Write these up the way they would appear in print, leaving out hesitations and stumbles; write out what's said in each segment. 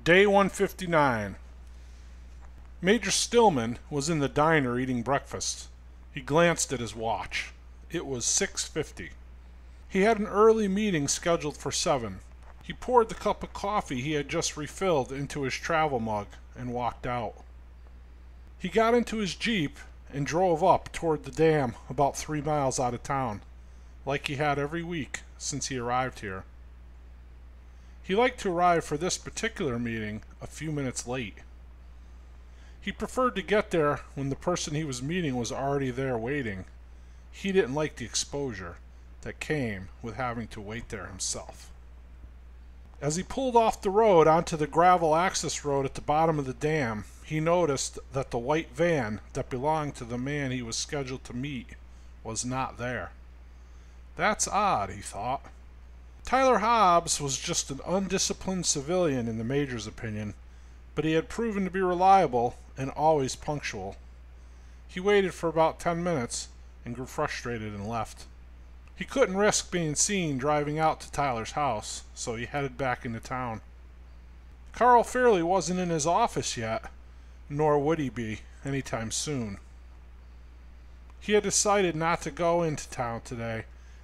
Day 159. Major Stillman was in the diner eating breakfast. He glanced at his watch. It was 6:50. He had an early meeting scheduled for 7. He poured the cup of coffee he had just refilled into his travel mug and walked out. He got into his Jeep and drove up toward the dam about 3 miles out of town, like he had every week since he arrived here. He liked to arrive for this particular meeting a few minutes late. He preferred to get there when the person he was meeting was already there waiting. He didn't like the exposure that came with having to wait there himself. As he pulled off the road onto the gravel access road at the bottom of the dam, he noticed that the white van that belonged to the man he was scheduled to meet was not there. That's odd, he thought. Tyler Hobbs was just an undisciplined civilian in the Major's opinion, but he had proven to be reliable and always punctual. He waited for about 10 minutes and grew frustrated and left. He couldn't risk being seen driving out to Tyler's house, so he headed back into town. Carl Fairley wasn't in his office yet, nor would he be anytime soon. He had decided not to go into town today.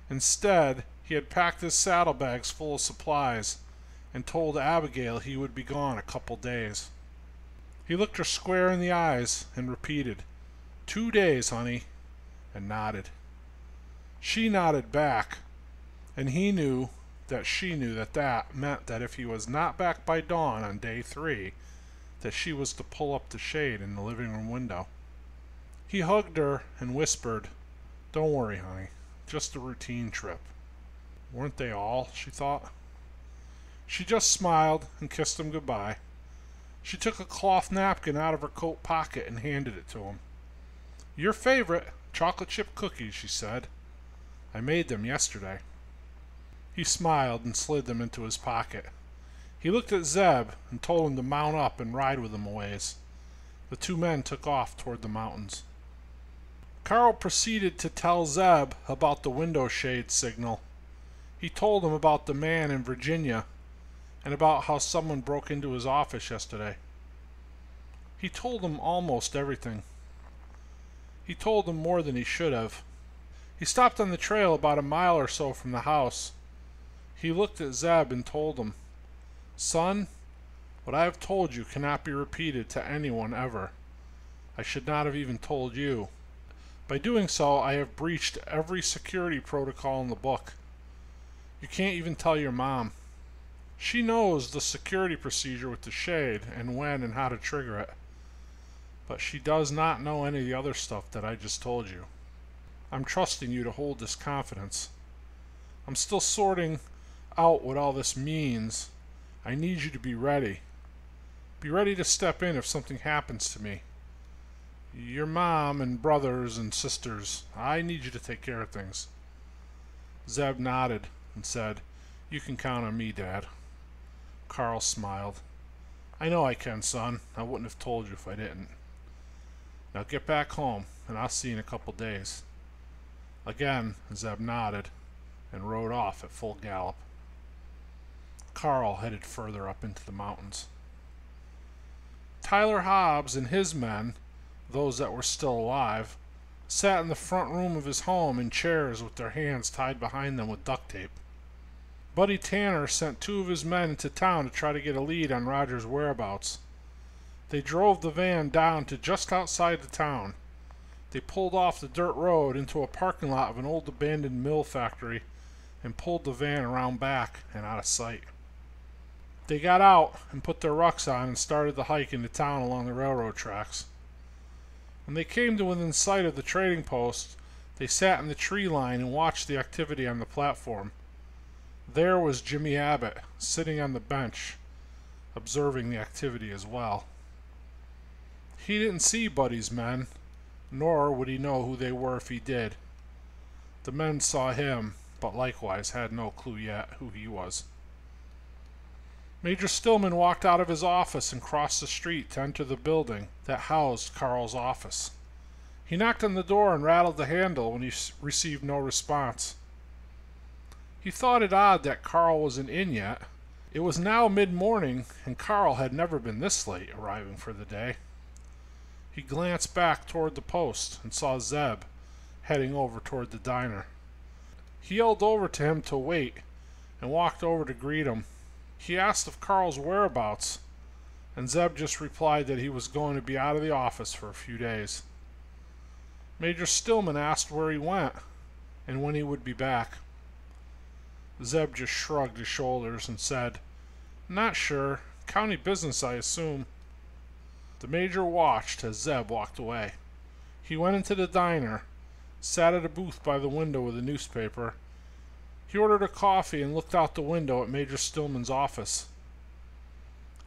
Instead, he had packed his saddlebags full of supplies and told Abigail he would be gone a couple days. He looked her square in the eyes and repeated, "2 days, honey," and nodded. She nodded back, and he knew that she knew that that meant that if he was not back by dawn on day 3, that she was to pull up the shade in the living room window. He hugged her and whispered, "Don't worry, honey, just a routine trip." Weren't they all, she thought. She just smiled and kissed him goodbye. She took a cloth napkin out of her coat pocket and handed it to him. "Your favorite, chocolate chip cookies," she said. "I made them yesterday." He smiled and slid them into his pocket. He looked at Zeb and told him to mount up and ride with him a ways. The 2 men took off toward the mountains. Carl proceeded to tell Zeb about the window shade signal. He told him about the man in Virginia and about how someone broke into his office yesterday. He told him almost everything. He told him more than he should have. He stopped on the trail about a mile or so from the house. He looked at Zeb and told him, "Son, what I have told you cannot be repeated to anyone ever. I should not have even told you. By doing so, I have breached every security protocol in the book. You can't even tell your mom. She knows the security procedure with the shade and when and how to trigger it. But she does not know any of the other stuff that I just told you. I'm trusting you to hold this confidence. I'm still sorting out what all this means. I need you to be ready. Be ready to step in if something happens to me. Your mom and brothers and sisters, I need you to take care of things." Zeb nodded and said, "You can count on me, Dad." Carl smiled. "I know I can, son. I wouldn't have told you if I didn't. Now get back home, and I'll see you in a couple days." Again, Zeb nodded and rode off at full gallop. Carl headed further up into the mountains. Tyler Hobbs and his men, those that were still alive, sat in the front room of his home in chairs with their hands tied behind them with duct tape. Buddy Tanner sent 2 of his men into town to try to get a lead on Roger's whereabouts. They drove the van down to just outside the town. They pulled off the dirt road into a parking lot of an old abandoned mill factory and pulled the van around back and out of sight. They got out and put their rucks on and started the hike into town along the railroad tracks. When they came to within sight of the trading post, they sat in the tree line and watched the activity on the platform. There was Jimmy Abbott, sitting on the bench, observing the activity as well. He didn't see Buddy's men, nor would he know who they were if he did. The men saw him, but likewise had no clue yet who he was. Major Stillman walked out of his office and crossed the street to enter the building that housed Carl's office. He knocked on the door and rattled the handle when he received no response. He thought it odd that Carl wasn't in yet. It was now mid-morning, and Carl had never been this late arriving for the day. He glanced back toward the post and saw Zeb heading over toward the diner. He yelled over to him to wait and walked over to greet him. He asked of Carl's whereabouts, and Zeb just replied that he was going to be out of the office for a few days. Major Stillman asked where he went and when he would be back. Zeb just shrugged his shoulders and said, "Not sure. County business, I assume." The major watched as Zeb walked away. He went into the diner, sat at a booth by the window with a newspaper. He ordered a coffee and looked out the window at Major Stillman's office.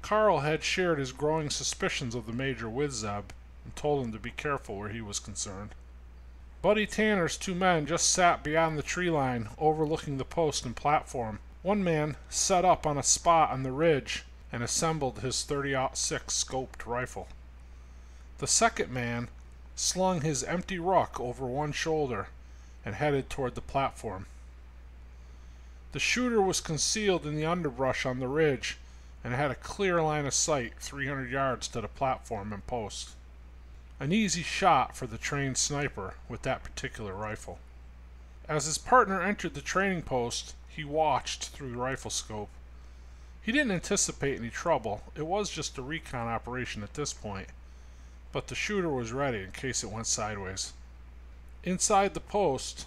Carl had shared his growing suspicions of the major with Zeb and told him to be careful where he was concerned. Buddy Tanner's two men just sat beyond the tree line overlooking the post and platform. One man set up on a spot on the ridge and assembled his .30-06 scoped rifle. The second man slung his empty ruck over one shoulder and headed toward the platform. The shooter was concealed in the underbrush on the ridge and had a clear line of sight 300 yards to the platform and post. An easy shot for the trained sniper with that particular rifle. As his partner entered the training post, he watched through the rifle scope. He didn't anticipate any trouble. It was just a recon operation at this point, but the shooter was ready in case it went sideways. Inside the post,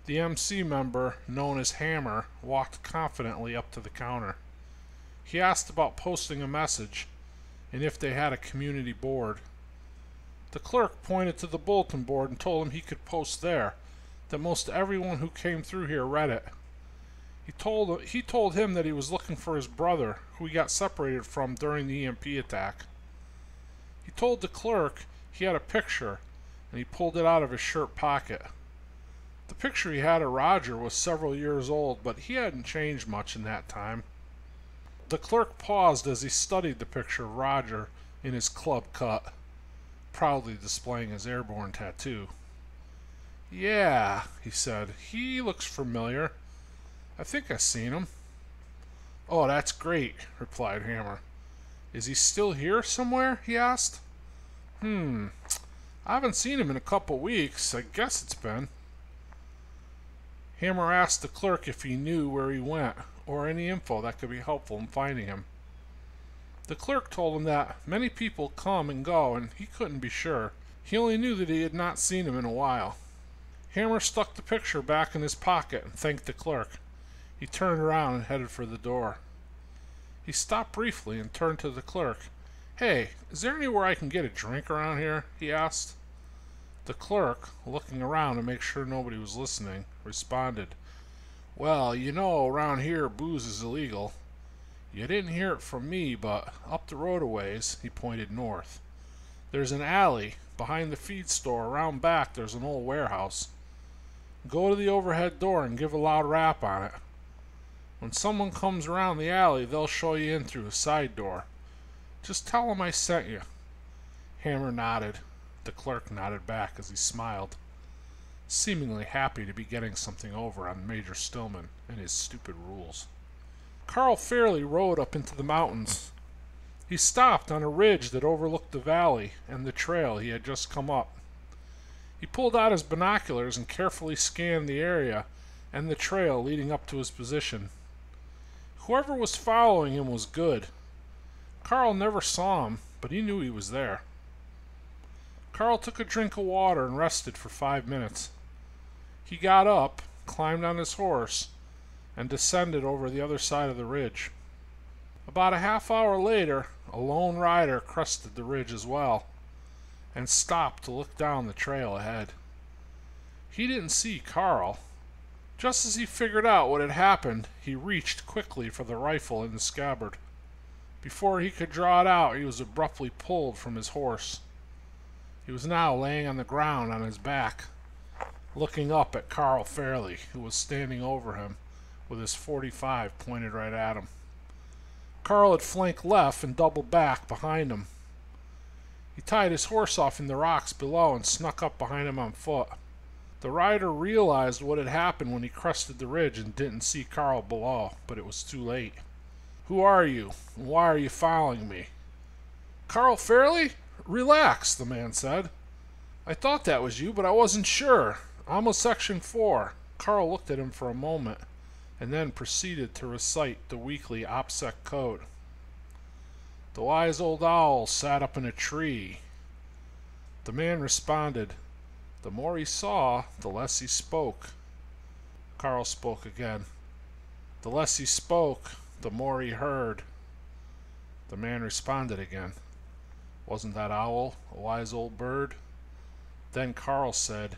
the MC member, known as Hammer, walked confidently up to the counter. He asked about posting a message and if they had a community board. The clerk pointed to the bulletin board and told him he could post there, that most everyone who came through here read it. He told him that he was looking for his brother, who he got separated from during the EMP attack. He told the clerk he had a picture, and he pulled it out of his shirt pocket. The picture he had of Roger was several years old, but he hadn't changed much in that time. The clerk paused as he studied the picture of Roger in his club cut, proudly displaying his airborne tattoo. "Yeah," he said, "he looks familiar. I think I've seen him." "Oh, that's great," replied Hammer. "Is he still here somewhere?" he asked. I haven't seen him in a couple weeks. I guess it's been." Hammer asked the clerk if he knew where he went, or any info that could be helpful in finding him. The clerk told him that many people come and go, and he couldn't be sure. He only knew that he had not seen him in a while. Hammer stuck the picture back in his pocket and thanked the clerk. He turned around and headed for the door. He stopped briefly and turned to the clerk. "Hey, is there anywhere I can get a drink around here?" he asked. The clerk, looking around to make sure nobody was listening, responded, "Well, you know, around here booze is illegal. You didn't hear it from me, but up the road a ways," he pointed north. "There's an alley behind the feed store. Around back there's an old warehouse. Go to the overhead door and give a loud rap on it. When someone comes around the alley, they'll show you in through a side door. Just tell them I sent you." Hammer nodded. The clerk nodded back as he smiled, seemingly happy to be getting something over on Major Stillman and his stupid rules. Carl Fairley rode up into the mountains. He stopped on a ridge that overlooked the valley and the trail he had just come up. He pulled out his binoculars and carefully scanned the area and the trail leading up to his position. Whoever was following him was good. Carl never saw him, but he knew he was there. Carl took a drink of water and rested for 5 minutes. He got up, climbed on his horse, and descended over the other side of the ridge. About a half hour later, a lone rider crested the ridge as well, and stopped to look down the trail ahead. He didn't see Carl. Just as he figured out what had happened, he reached quickly for the rifle in the scabbard. Before he could draw it out, he was abruptly pulled from his horse. He was now laying on the ground on his back, looking up at Carl Fairley, who was standing over him with his .45 pointed right at him. Carl had flanked left and doubled back behind him. He tied his horse off in the rocks below and snuck up behind him on foot. The rider realized what had happened when he crested the ridge and didn't see Carl below, but it was too late. Who are you, and why are you following me? Carl Fairley? Relax, the man said. I thought that was you, but I wasn't sure. I'm a Section 4. Carl looked at him for a moment, and then proceeded to recite the weekly OPSEC code. The wise old owl sat up in a tree. The man responded, the more he saw, the less he spoke. Carl spoke again. The less he spoke, the more he heard. The man responded again. Wasn't that owl a wise old bird? Then Carl said,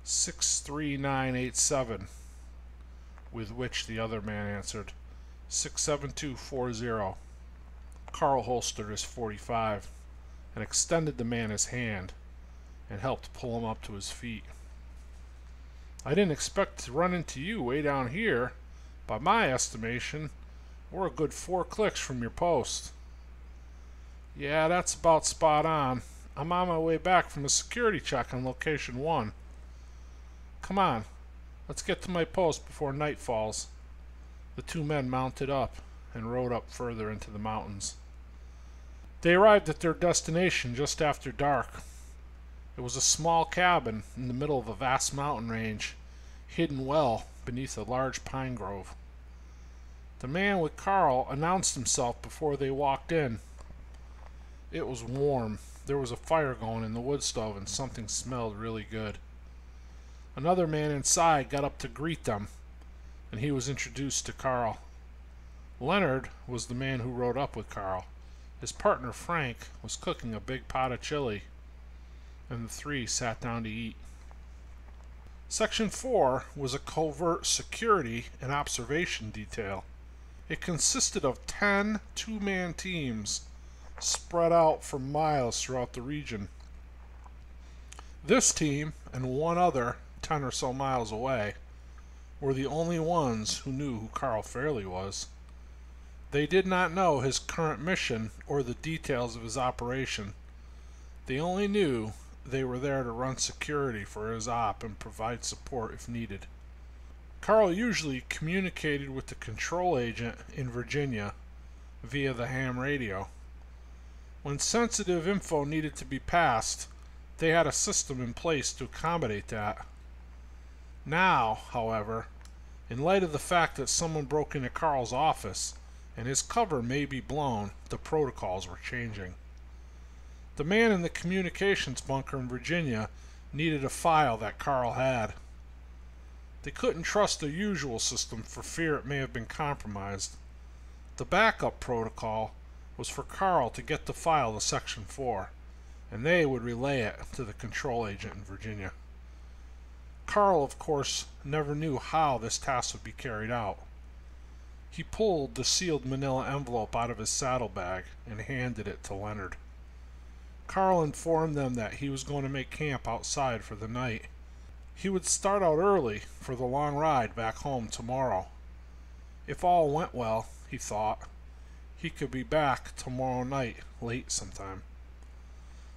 63987, with which the other man answered, 67240. Carl holstered his .45 and extended the man his hand and helped pull him up to his feet. I didn't expect to run into you way down here. By my estimation, we're a good 4 clicks from your post. Yeah, that's about spot on. I'm on my way back from a security check on location 1. Come on, let's get to my post before night falls. The two men mounted up and rode up further into the mountains. They arrived at their destination just after dark. It was a small cabin in the middle of a vast mountain range, hidden well beneath a large pine grove. The man with Carl announced himself before they walked in. It was warm. There was a fire going in the wood stove and something smelled really good. Another man inside got up to greet them, and he was introduced to Carl. Leonard was the man who rode up with Carl. His partner Frank was cooking a big pot of chili, and the three sat down to eat. Section 4 was a covert security and observation detail. It consisted of 10 two-man teams spread out for miles throughout the region. This team and one other 10 or so miles away were the only ones who knew who Carl Fairley was. They did not know his current mission or the details of his operation. They only knew they were there to run security for his op and provide support if needed. Carl usually communicated with the control agent in Virginia via the ham radio. When sensitive info needed to be passed, they had a system in place to accommodate that. Now, however, in light of the fact that someone broke into Carl's office and his cover may be blown, the protocols were changing. The man in the communications bunker in Virginia needed a file that Carl had. They couldn't trust the usual system for fear it may have been compromised. The backup protocol was for Carl to get the file to Section 4, and they would relay it to the control agent in Virginia. Carl, of course, never knew how this task would be carried out. He pulled the sealed manila envelope out of his saddlebag and handed it to Leonard. Carl informed them that he was going to make camp outside for the night. He would start out early for the long ride back home tomorrow. If all went well, he thought, he could be back tomorrow night, late sometime.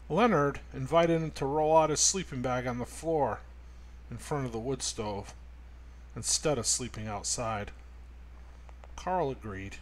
Leonard invited him to roll out his sleeping bag on the floor in front of the wood stove, instead of sleeping outside. Carl agreed.